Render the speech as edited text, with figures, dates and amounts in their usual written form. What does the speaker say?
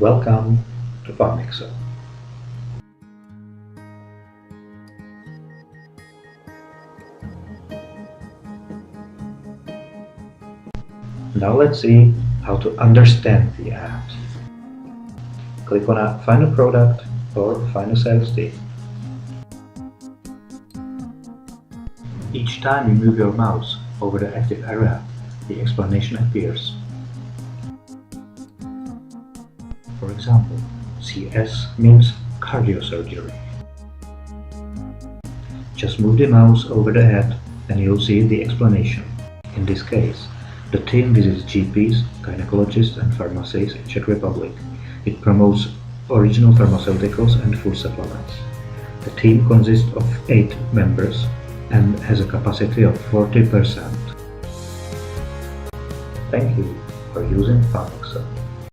Welcome to FarmExcel. Now let's see how to understand the apps. Click on a Find a Product or Find a Sales Team. Each time you move your mouse over the active area, the explanation appears. For example, CS means cardiosurgery. Just move the mouse over the ad and you'll see the explanation. In this case, the team visits GPs, gynecologists and pharmacies in Czech Republic. It promotes original pharmaceuticals and food supplements. The team consists of 8 members and has a capacity of 40%. Thank you for using FarmExcel.